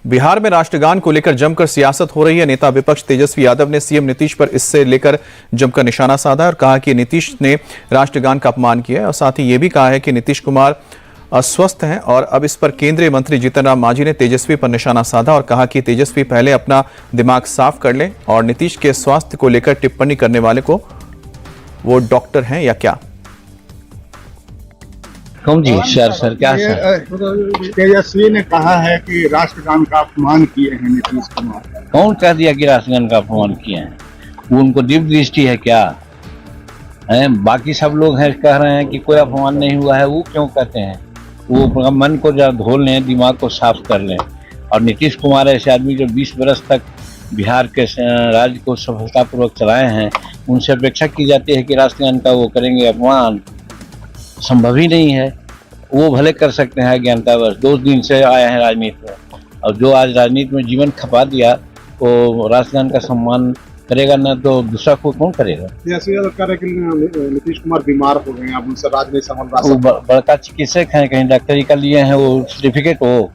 बिहार में राष्ट्रगान को लेकर जमकर सियासत हो रही है। नेता विपक्ष तेजस्वी यादव ने सीएम नीतीश पर इससे लेकर जमकर निशाना साधा और कहा कि नीतीश ने राष्ट्रगान का अपमान किया है और साथ ही यह भी कहा है कि नीतीश कुमार अस्वस्थ हैं और अब इस पर केंद्रीय मंत्री जीतन राम मांझी ने तेजस्वी पर निशाना साधा और कहा कि तेजस्वी पहले अपना दिमाग साफ कर लें और नीतीश के स्वास्थ्य को लेकर टिप्पणी करने वाले को वो डॉक्टर हैं या क्या। कौन जी सर क्या सर? तेजस्वी ने कहा है कि राष्ट्रगान का अपमान किए हैं नीतीश कुमार। कौन कह दिया कि राष्ट्रगान का अपमान किए हैं? वो उनको दिव्य दृष्टि है क्या है? बाकी सब लोग हैं कह रहे हैं कि कोई अपमान नहीं हुआ है, वो क्यों कहते हैं? वो मन को जरा धो लें, दिमाग को साफ कर लें। और नीतीश कुमार ऐसे आदमी जो 20 वर्ष तक बिहार के राज्य को सफलतापूर्वक चलाए हैं, उनसे अपेक्षा की जाती है कि राष्ट्रगान का वो करेंगे अपमान। संभव ही नहीं है। वो भले कर सकते हैं अज्ञानतावश, 2 दिन से आए हैं राजनीति में, और जो आज राजनीति में जीवन खपा दिया वो राष्ट्रगान का सम्मान करेगा ना तो दूसरा को कौन करेगा? नीतीश कुमार बीमार हो गए हैं, अब उनसे राज नहीं संभल रहा। बड़का चिकित्सक हैं, कहीं डॉक्टरी का लिए हैं, वो सर्टिफिकेट हो।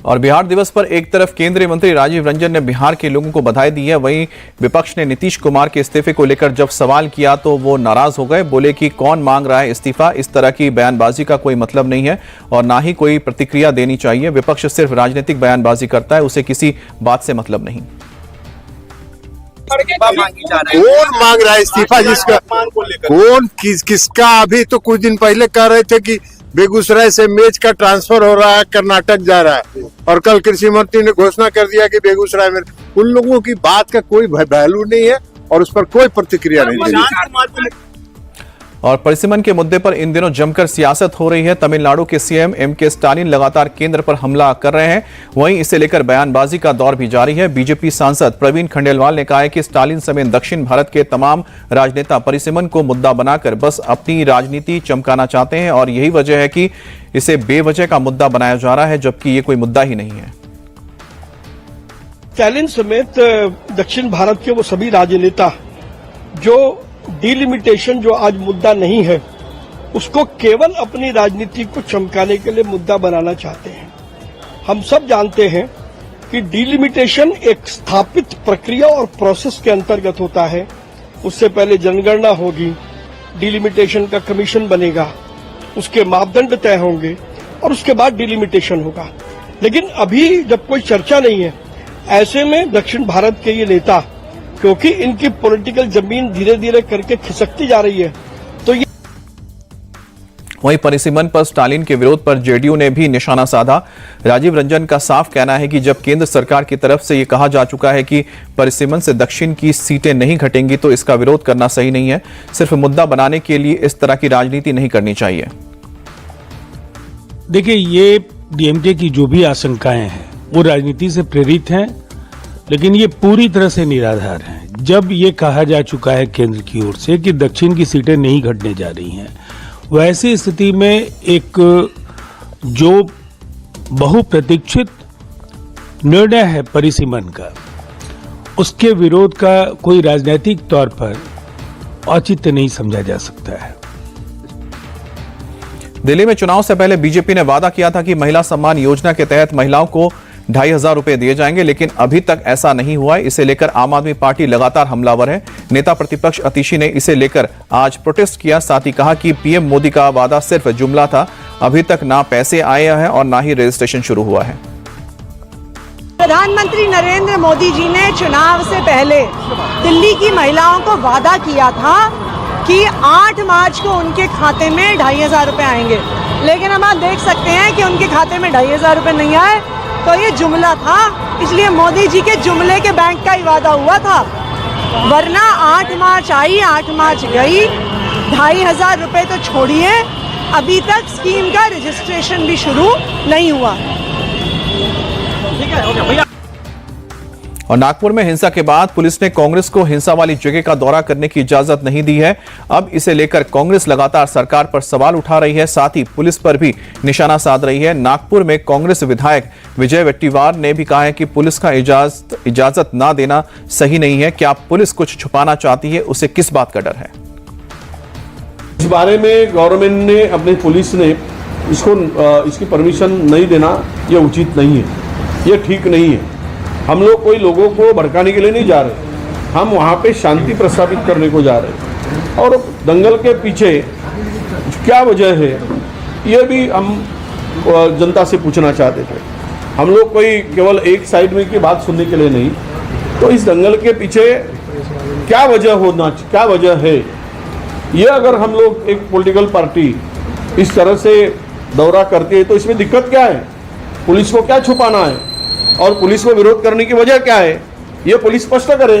और बिहार दिवस पर एक तरफ केंद्रीय मंत्री राजीव रंजन ने बिहार के लोगों को बधाई दी है, वहीं विपक्ष ने नीतीश कुमार के इस्तीफे को लेकर जब सवाल किया तो वो नाराज हो गए। बोले कि कौन मांग रहा है इस्तीफा, इस तरह की बयानबाजी का कोई मतलब नहीं है और ना ही कोई प्रतिक्रिया देनी चाहिए। विपक्ष सिर्फ राजनीतिक बयानबाजी करता है, उसे किसी बात से मतलब नहीं। कौन मांग रहा है इस्तीफा? जिसका कौन किसका? अभी तो कुछ दिन पहले कह रहे थे कि बेगूसराय से मेज का ट्रांसफर हो रहा है, कर्नाटक जा रहा है, और कल कृषि मंत्री ने घोषणा कर दिया कि बेगूसराय में। उन लोगों की बात का कोई वैल्यू नहीं है और उस पर कोई प्रतिक्रिया नहीं देनी। और परिसीमन के मुद्दे पर इन दिनों जमकर सियासत हो रही है। तमिलनाडु के सीएम एमके स्टालिन लगातार केंद्र पर हमला कर रहे हैं, वहीं इसे लेकर बयानबाजी का दौर भी जारी है। बीजेपी सांसद प्रवीण खंडेलवाल ने कहा है कि स्टालिन समेत दक्षिण भारत के तमाम राजनेता परिसीमन को मुद्दा बनाकर बस अपनी राजनीति चमकाना चाहते हैं और यही वजह है कि इसे बेवजह का मुद्दा बनाया जा रहा है, जबकि ये कोई मुद्दा ही नहीं है। स्टालिन समेत दक्षिण भारत के वो सभी राजनेता जो डिलिमिटेशन जो आज मुद्दा नहीं है, उसको केवल अपनी राजनीति को चमकाने के लिए मुद्दा बनाना चाहते हैं। हम सब जानते हैं कि डिलिमिटेशन एक स्थापित प्रक्रिया और प्रोसेस के अंतर्गत होता है। उससे पहले जनगणना होगी, डिलिमिटेशन का कमीशन बनेगा, उसके मापदंड तय होंगे और उसके बाद डिलिमिटेशन होगा। लेकिन अभी जब कोई चर्चा नहीं है, ऐसे में दक्षिण भारत के ये नेता, क्योंकि इनकी पॉलिटिकल जमीन धीरे धीरे करके खिसकती जा रही है, तो ये वहीं परिसीमन पर स्टालिन के विरोध पर जेडीयू ने भी निशाना साधा। राजीव रंजन का साफ कहना है कि जब केंद्र सरकार की तरफ से ये कहा जा चुका है कि परिसीमन से दक्षिण की सीटें नहीं घटेंगी तो इसका विरोध करना सही नहीं है। सिर्फ मुद्दा बनाने के लिए इस तरह की राजनीति नहीं करनी चाहिए। देखिए, ये डीएमके की जो भी आशंकाएं हैं वो राजनीति से प्रेरित हैं, लेकिन ये पूरी तरह से निराधार हैं। जब ये कहा जा चुका है केंद्र की ओर से कि दक्षिण की सीटें नहीं घटने जा रही हैं, वैसी स्थिति में एक जो बहुप्रतीक्षित निर्णय है परिसीमन का, उसके विरोध का कोई राजनीतिक तौर पर औचित्य नहीं समझा जा सकता है। दिल्ली में चुनाव से पहले बीजेपी ने वादा किया था कि महिला सम्मान योजना के तहत महिलाओं को 2,500 रुपए दिए जाएंगे, लेकिन अभी तक ऐसा नहीं हुआ है। इसे लेकर आम आदमी पार्टी लगातार हमलावर है। नेता प्रतिपक्ष अतिशी ने इसे लेकर आज प्रोटेस्ट किया, साथ ही कहा कि पीएम मोदी का वादा सिर्फ जुमला था, अभी तक ना पैसे आए हैं और ना ही रजिस्ट्रेशन शुरू हुआ है। प्रधानमंत्री नरेंद्र मोदी जी ने चुनाव से पहले दिल्ली की महिलाओं को वादा किया था कि 8 मार्च को उनके खाते में 2,500 रुपए आएंगे, लेकिन हम आप देख सकते हैं कि उनके खाते में 2,500 रुपए नहीं आए। तो ये जुमला था, इसलिए मोदी जी के जुमले के बैंक का ही वादा हुआ था, वरना 8 मार्च आई, 8 मार्च गई। 2,500 रुपए तो छोड़िए, अभी तक स्कीम का रजिस्ट्रेशन भी शुरू नहीं हुआ। और नागपुर में हिंसा के बाद पुलिस ने कांग्रेस को हिंसा वाली जगह का दौरा करने की इजाजत नहीं दी है। अब इसे लेकर कांग्रेस लगातार सरकार पर सवाल उठा रही है, साथ ही पुलिस पर भी निशाना साध रही है। नागपुर में कांग्रेस विधायक विजय वट्टीवार ने भी कहा है कि पुलिस का इजाजत ना देना सही नहीं है। क्या पुलिस कुछ छुपाना चाहती है? उसे किस बात का डर है? इस बारे में गवर्नमेंट ने, अपनी पुलिस ने इसकी परमिशन नहीं देना ये उचित नहीं है, ये ठीक नहीं है। हम लोग कोई लोगों को भड़काने के लिए नहीं जा रहे, हम वहाँ पे शांति प्रस्थापित करने को जा रहे हैं। और दंगल के पीछे क्या वजह है ये भी हम जनता से पूछना चाहते थे। हम लोग कोई केवल एक साइड में की बात सुनने के लिए नहीं, तो इस दंगल के पीछे क्या वजह है, ये अगर हम लोग एक पॉलिटिकल पार्टी इस तरह से दौरा करती है तो इसमें दिक्कत क्या है, पुलिस को क्या छुपाना है और पुलिस को विरोध करने की वजह क्या है, ये पुलिस स्पष्ट करे।